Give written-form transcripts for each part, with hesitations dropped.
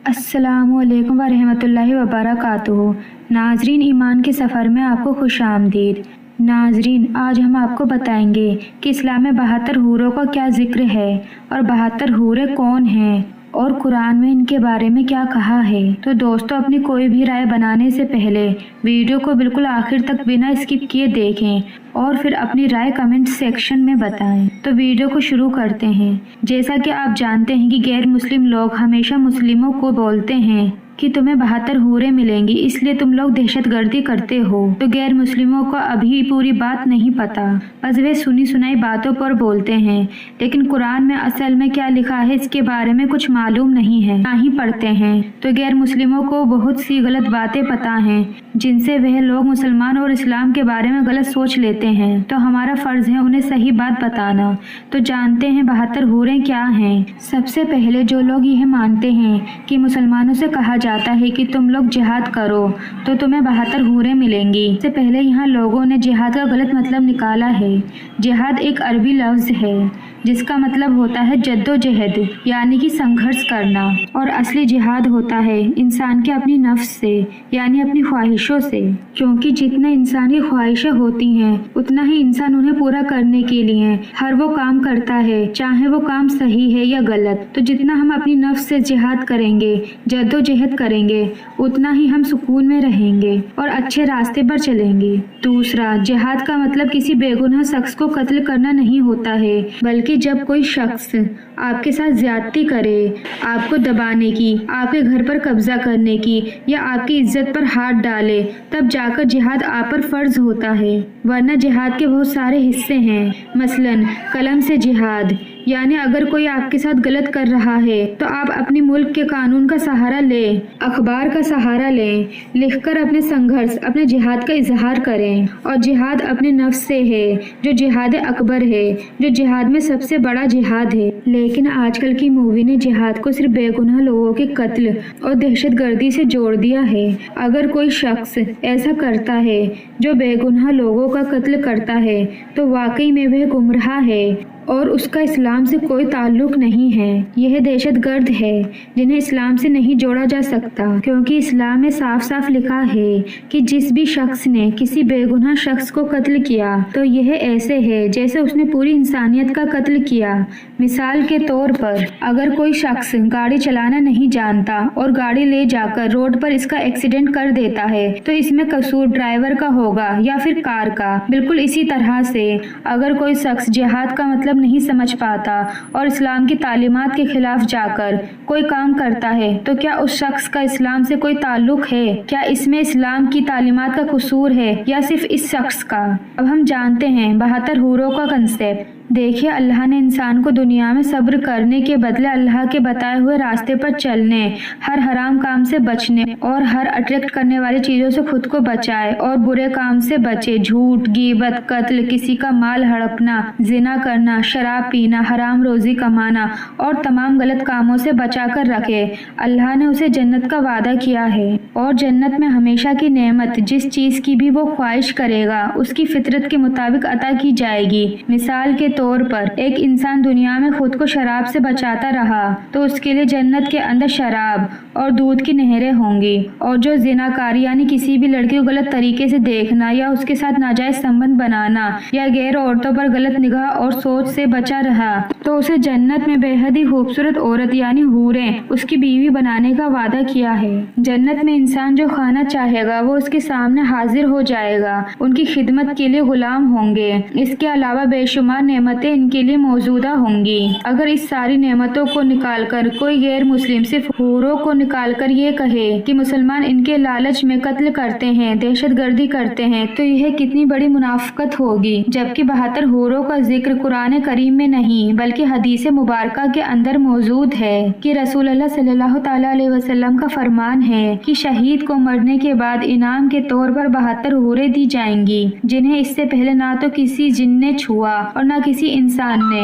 अस्सलामु अलैकुम वरहमतुल्लाहि वबरकातुहू। नाजरीन, ईमान के सफ़र में आपको खुश आमदीद। नाजरीन, आज हम आपको बताएंगे कि इस्लाम में 72 हूरों का क्या जिक्र है और 72 हूरें कौन हैं और कुरान में इनके बारे में क्या कहा है। तो दोस्तों, अपनी कोई भी राय बनाने से पहले वीडियो को बिल्कुल आखिर तक बिना स्किप किए देखें और फिर अपनी राय कमेंट सेक्शन में बताएं। तो वीडियो को शुरू करते हैं। जैसा कि आप जानते हैं कि गैर मुस्लिम लोग हमेशा मुस्लिमों को बोलते हैं कि तुम्हें 72 हूरें मिलेंगी, इसलिए तुम लोग दहशतगर्दी करते हो। तो गैर मुस्लिमों को अभी पूरी बात नहीं पता, बस वे सुनी सुनाई बातों पर बोलते हैं, लेकिन कुरान में असल में क्या लिखा है इसके बारे में कुछ मालूम नहीं है, ना ही पढ़ते हैं। तो गैर मुस्लिमों को बहुत सी गलत बातें पता हैं जिनसे वह लोग मुसलमान और इस्लाम के बारे में गलत सोच लेते हैं। तो हमारा फर्ज है उन्हें सही बात बताना। तो जानते हैं 72 हूरें क्या हैं। सबसे पहले जो लोग यह मानते हैं कि मुसलमानों से कहा जाता है कि तुम लोग जिहाद करो तो तुम्हें 72 हूरें मिलेंगी। इससे पहले यहाँ लोगों ने जिहाद का गलत मतलब निकाला है। जिहाद एक अरबी लफ्ज है जिसका मतलब होता है जद्दोजहद, यानी कि संघर्ष करना, और असली जिहाद होता है इंसान के अपनी नफ्स से, यानी अपनी ख्वाहिशों से। क्योंकि जितना इंसान की ख्वाहिशें होती हैं उतना ही इंसान उन्हें पूरा करने के लिए हर वो काम करता है, चाहे वो काम सही है या गलत। तो जितना हम अपनी नफ्स से जिहाद करेंगे, जद्दोजहद करेंगे, उतना ही हम सुकून में रहेंगे और अच्छे रास्ते पर चलेंगे। दूसरा, जिहाद का मतलब किसी बेगुनाह शख्स को कत्ल करना नहीं होता है, बल्कि जब कोई शख्स आपके साथ ज्यादती करे, आपको दबाने की, आपके घर पर कब्जा करने की या आपकी इज्जत पर हाथ डाले, तब जाकर जिहाद आप पर फर्ज होता है। वरना जिहाद के बहुत सारे हिस्से हैं। मसलन कलम से जिहाद, यानी अगर कोई आपके साथ गलत कर रहा है तो आप अपनी मुल्क के कानून का सहारा लें, अखबार का सहारा लें, लिखकर अपने संघर्ष, अपने जिहाद का इजहार करें। और जिहाद अपने नफ्स से है, जो जिहाद अकबर है, जो जिहाद में सबसे बड़ा जिहाद है। लेकिन आजकल की मूवी ने जिहाद को सिर्फ बेगुनाह लोगों के कत्ल और दहशतगर्दी से जोड़ दिया है। अगर कोई शख्स ऐसा करता है जो बेगुनाह लोगों का कत्ल करता है तो वाकई में वह गुमराह है और उसका इस्लाम से कोई ताल्लुक नहीं है। यह दहशतगर्द है जिन्हें इस्लाम से नहीं जोड़ा जा सकता, क्योंकि इस्लाम में साफ साफ लिखा है कि जिस भी शख्स ने किसी बेगुनाह शख्स को कत्ल किया तो यह ऐसे है जैसे उसने पूरी इंसानियत का कत्ल किया। मिसाल के तौर पर, अगर कोई शख्स गाड़ी चलाना नहीं जानता और गाड़ी ले जाकर रोड पर इसका एक्सीडेंट कर देता है तो इसमें कसूर ड्राइवर का होगा या फिर कार का। बिल्कुल इसी तरह से अगर कोई शख्स जिहाद का मतलब नहीं समझ पाता और इस्लाम की तालीमात के खिलाफ जाकर कोई काम करता है तो क्या उस शख्स का इस्लाम से कोई ताल्लुक है? क्या इसमें इस्लाम की तालीमात का कसूर है या सिर्फ इस शख्स का? अब हम जानते हैं 72 हूरों का कंसेप्ट। देखिए, अल्लाह ने इंसान को दुनिया में सब्र करने के बदले अल्लाह के बताए हुए रास्ते पर चलने, हर हराम काम से बचने और हर अट्रैक्ट करने वाली चीजों से खुद को बचाए और बुरे काम से बचे। झूठ, गीबत, कत्ल, किसी का माल हड़पना, जिना करना, शराब पीना, हराम रोजी कमाना और तमाम गलत कामों से बचा कर रखे। अल्लाह ने उसे जन्नत का वादा किया है और जन्नत में हमेशा की नेमत, जिस चीज की भी वो ख्वाहिश करेगा उसकी फितरत के मुताबिक अता की जाएगी। मिसाल के तौर पर, एक इंसान दुनिया में खुद को शराब से बचाता रहा तो उसके लिए जन्नत के अंदर शराब और दूध की नहरें होंगी। और जो जिनाकारी, यानी किसी भी लड़की को गलत तरीके से देखना या उसके साथ नाजायज संबंध बनाना या गैर औरतों पर गलत निगाह और सोच से बचा रहा तो उसे जन्नत में बेहद ही खूबसूरत औरत यानी हूरें उसकी बीवी बनाने का वादा किया है। जन्नत में इंसान जो खाना चाहेगा वो उसके सामने हाजिर हो जाएगा, उनकी खिदमत के लिए गुलाम होंगे। इसके अलावा बेशुमार नेमतें इनके लिए मौजूदा होंगी। अगर इस सारी नेमतों को निकालकर कोई गैर मुस्लिम सिर्फ हूरों को निकालकर ये कहे कि मुसलमान इनके लालच में कत्ल करते हैं, दहशतगर्दी करते हैं, तो यह कितनी बड़ी मुनाफिकत होगी। जबकि 72 हूरों का जिक्र कुरान करीम में नहीं बल्कि हदीस मुबारका के अंदर मौजूद है कि रसूल अल्लाह सल्लल्लाहु तआला अलैहि वसल्लम का फरमान है कि शहीद को मरने के बाद इनाम के तौर पर 72 हूरें दी जाएंगी जिन्हें इससे पहले ना तो किसी जिन ने छुआ और ना किसी किसी इंसान ने।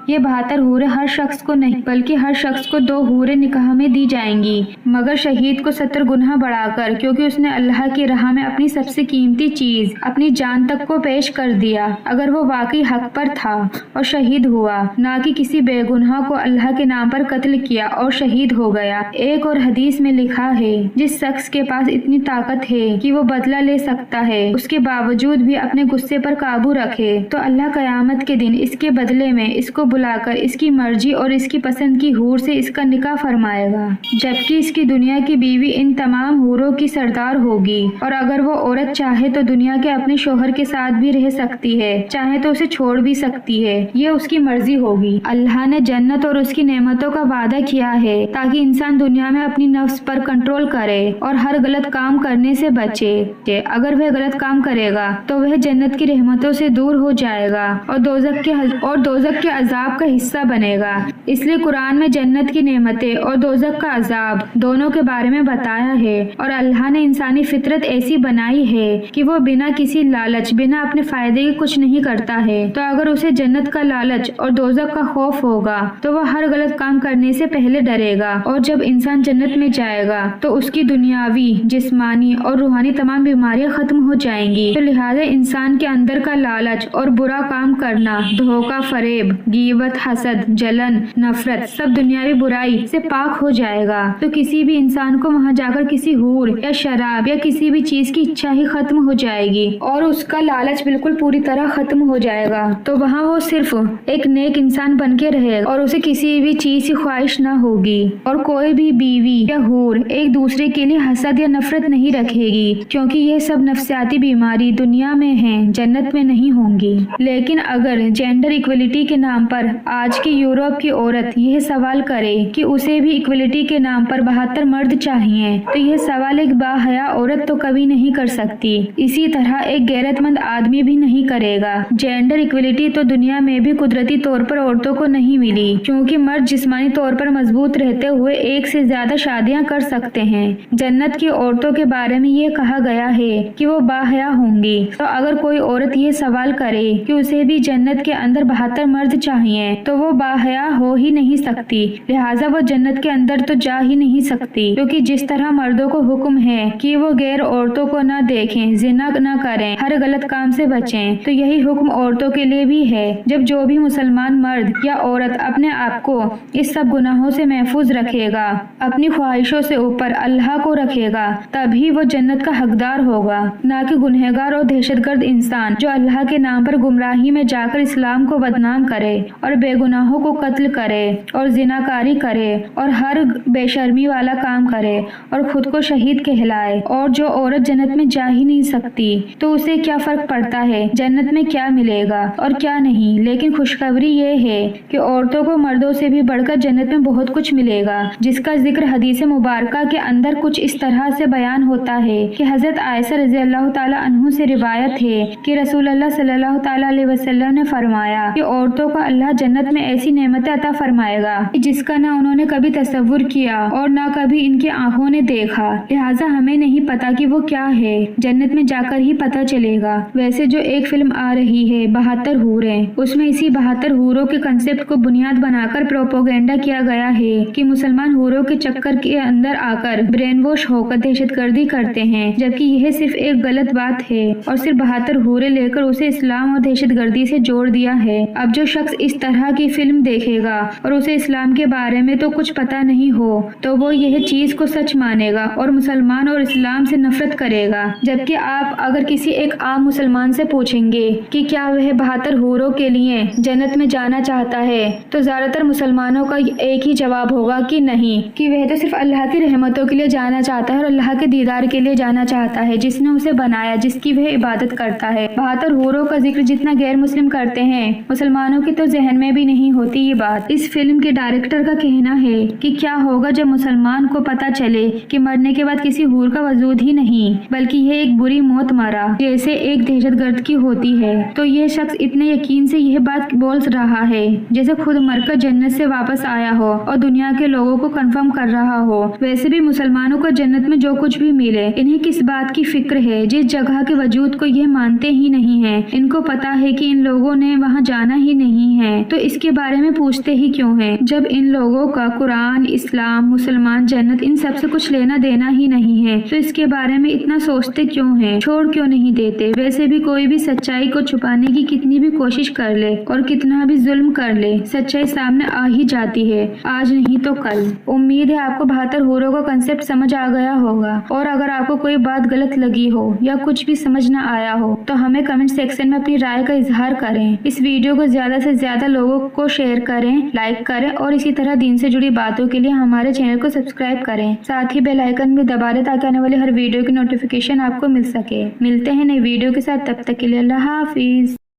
ये 72 हूरें हर शख्स को नहीं बल्कि हर शख्स को 2 हूरें निकाह में दी जाएंगी, मगर शहीद को 70 गुना बढ़ाकर, क्योंकि उसने अल्लाह की राह में अपनी सबसे कीमती चीज अपनी जान तक को पेश कर दिया, अगर वो वाकई हक पर था और शहीद हुआ, ना कि किसी बेगुनाह को अल्लाह के नाम पर कत्ल किया और शहीद हो गया। एक और हदीस में लिखा है, जिस शख्स के पास इतनी ताकत है कि वो बदला ले सकता है, उसके बावजूद भी अपने गुस्से पर काबू रखे, तो अल्लाह कयामत के दिन इसके बदले में इसको बुलाकर इसकी मर्जी और इसकी पसंद की हूर से इसका निकाह फरमाएगा, जबकि इसकी दुनिया की बीवी इन तमाम हूरों की सरदार होगी। और अगर वो औरत चाहे तो दुनिया के अपने शोहर के साथ भी रह सकती है, चाहे तो उसे छोड़ भी सकती है, ये उसकी मर्जी होगी। अल्लाह ने जन्नत और उसकी नेमतों का वादा किया है ताकि इंसान दुनिया में अपनी नफ्स पर कंट्रोल करे और हर गलत काम करने से बचे। अगर वह गलत काम करेगा तो वह जन्नत की रहमतों से दूर हो जाएगा और दोज़ख के अजाब का हिस्सा बनेगा। इसलिए कुरान में जन्नत की नेमतें और दोज़ख का अजाब दोनों के बारे में बताया है। और अल्लाह ने इंसानी फितरत ऐसी बनाई है कि वो बिना किसी लालच, बिना अपने फायदे के कुछ नहीं करता है। तो अगर उसे जन्नत का लालच और दोज़ख का खौफ होगा तो वह हर गलत काम करने से पहले डरेगा। और जब इंसान जन्नत में जाएगा तो उसकी दुनियावी, जिस्मानी और रूहानी तमाम बीमारियां खत्म हो जाएंगी। तो लिहाजा इंसान के अंदर का लालच और बुरा काम करना, धोखा, फरेब, गीबत, हसद, जलन, नफरत, सब दुनियावी बुराई से पाक हो जाएगा। तो किसी भी इंसान को वहाँ जाकर किसी हूर या शराब या किसी भी चीज की इच्छा ही खत्म हो जाएगी और उसका लालच बिल्कुल पूरी तरह खत्म हो जाएगा। तो वहाँ वो सिर्फ एक नेक इंसान बन के रहेगा और उसे किसी भी चीज की ख्वाहिश न होगी। और कोई भी बीवी या हूर एक दूसरे के लिए हसद या नफरत नहीं रखेगी, क्योंकि यह सब नफ्सियाती बीमारी दुनिया में है, जन्नत में नहीं होंगी। लेकिन अगर जेंडर इक्वलिटी के नाम पर आज की यूरोप की औरत यह सवाल करे कि उसे भी इक्वलिटी के नाम पर 72 मर्द चाहिए, तो यह सवाल एक बाहया औरत तो कभी नहीं कर सकती। इसी तरह एक गैरतमंद आदमी भी नहीं करेगा। जेंडर इक्वलिटी तो दुनिया में भी कुदरती तौर पर औरतों को नहीं मिली, क्योंकि मर्द जिस्मानी तौर पर मजबूत रहते हुए एक से ज्यादा शादियां कर सकते हैं। जन्नत की औरतों के बारे में ये कहा गया है कि वो बाहया होंगी। तो अगर कोई औरत ये सवाल करे कि उसे भी जन्नत के अंदर 72 मर्द चाहिए, तो वो बाहया हो ही नहीं सकती, लिहाजा वो जन्नत के अंदर तो जा ही नहीं सकती। क्योंकि जिस तरह मर्दों को हुक्म है कि वो गैर औरतों को न देखें, जिना न करें, हर गलत काम से बचें, तो यही हुक्म औरतों के लिए भी है। जब जो भी मुसलमान मर्द या औरत अपने आप को इस सब गुनाहों से महफूज रखेगा, अपनी ख्वाहिशों से ऊपर अल्लाह को रखेगा, तभी वो जन्नत का हकदार होगा, ना कि गुनहगार और दहशतगर्द इंसान जो अल्लाह के नाम पर गुमराही में जाकर इस्लाम को बदनाम करे और बेगुनाहों को कत्ल करे और जिनाकारी करे और हर बेशर्मी वाला काम करे और खुद को शहीद कहलाए। और जो औरत जन्नत में जा ही नहीं सकती, तो उसे क्या फर्क पड़ता है जन्नत में क्या मिलेगा और क्या नहीं। लेकिन खुशखबरी ये है कि औरतों को मर्दों से भी बढ़कर जन्नत में बहुत कुछ मिलेगा, जिसका जिक्र हदीस मुबारका के अंदर कुछ इस तरह से बयान होता है कि हजरत आयशा रज़ी अल्लाह ताला अन्हु से रिवायत है कि रसूलुल्लाह सल्लल्लाहु ताला अलैहि वसल्लम ने फरमाया कि औरतों को अल्लाह जन्नत में ऐसी नेमतें अता फरमाएगा जिसका ना उन्होंने कभी तसव्वुर किया और ना कभी इनकी आंखों ने देखा। लिहाजा हमें नहीं पता कि वो क्या है, जन्नत में जाकर ही पता चलेगा। वैसे जो एक फिल्म आ रही है 72 हूरें, उसमें इसी 72 हूरों के कंसेप्ट को बुनियाद बनाकर प्रोपोगेंडा किया गया है कि मुसलमान हूरों के चक्कर के अंदर आकर ब्रेन वॉश होकर दहशतगर्दी करते हैं, जबकि यह सिर्फ एक गलत बात है और सिर्फ 72 हूरें लेकर उसे इस्लाम और दहशतगर्दी से जोड़ दिया है। अब जो शख्स इस तरह की फिल्म देखेगा और उसे इस्लाम के बारे में तो कुछ पता नहीं हो, तो वो यह चीज को सच मानेगा और मुसलमान और इस्लाम से नफरत करेगा। जबकि आप अगर किसी एक आम मुसलमान से पूछेंगे कि क्या वह 72 हूरों के लिए जन्नत में जाना चाहता है, तो ज्यादातर मुसलमानों का एक ही जवाब होगा कि नहीं, कि वह तो सिर्फ अल्लाह की रहमतों के लिए जाना चाहता है और अल्लाह के दीदार के लिए जाना चाहता है, जिसने उसे बनाया, जिसकी वह इबादत करता है। 72 हूरों का जिक्र जितना गैर मुस्लिम करते हैं, मुसलमानों के तो जहन में भी नहीं होती ये बात। इस फिल्म के डायरेक्टर का कहना है कि क्या होगा जब मुसलमान को पता चले कि मरने के बाद किसी हूर का वजूद ही नहीं, बल्कि यह एक बुरी मौत मरा जैसे एक दहशतगर्द की होती है। तो यह शख्स इतने यकीन से यह बात बोल रहा है जैसे खुद मरकर जन्नत से वापस आया हो और दुनिया के लोगों को कंफर्म कर रहा हो। वैसे भी मुसलमानों को जन्नत में जो कुछ भी मिले, इन्हें किस बात की फिक्र है जिस जगह के वजूद को यह मानते ही नहीं है। इनको पता है कि इन लोगों ने वहाँ जाना ही नहीं है तो इसके बारे में पूछते ही क्यों हैं? जब इन लोगों का कुरान, इस्लाम, मुसलमान, जन्नत इन सब से कुछ लेना देना ही नहीं है तो इसके बारे में इतना सोचते क्यों हैं? छोड़ क्यों नहीं देते? वैसे भी कोई भी सच्चाई को छुपाने की कितनी भी कोशिश कर ले और कितना भी जुल्म कर ले, सच्चाई सामने आ ही जाती है, आज नहीं तो कल। उम्मीद है आपको 72 हूरों का कंसेप्ट समझ आ गया होगा, और अगर आपको कोई बात गलत लगी हो या कुछ भी समझ न आया हो तो हमें कमेंट सेक्शन में अपनी राय का इजहार करें। इस वीडियो को ज्यादा से ज्यादा लोगों को शेयर करें, लाइक करें और इसी तरह दीन से जुड़ी बातों के लिए हमारे चैनल को सब्सक्राइब करें। साथ ही बेल आइकन भी दबा दें ताकि आने वाले हर वीडियो की नोटिफिकेशन आपको मिल सके। मिलते हैं नई वीडियो के साथ, तब तक के लिए अल्लाह हाफिज।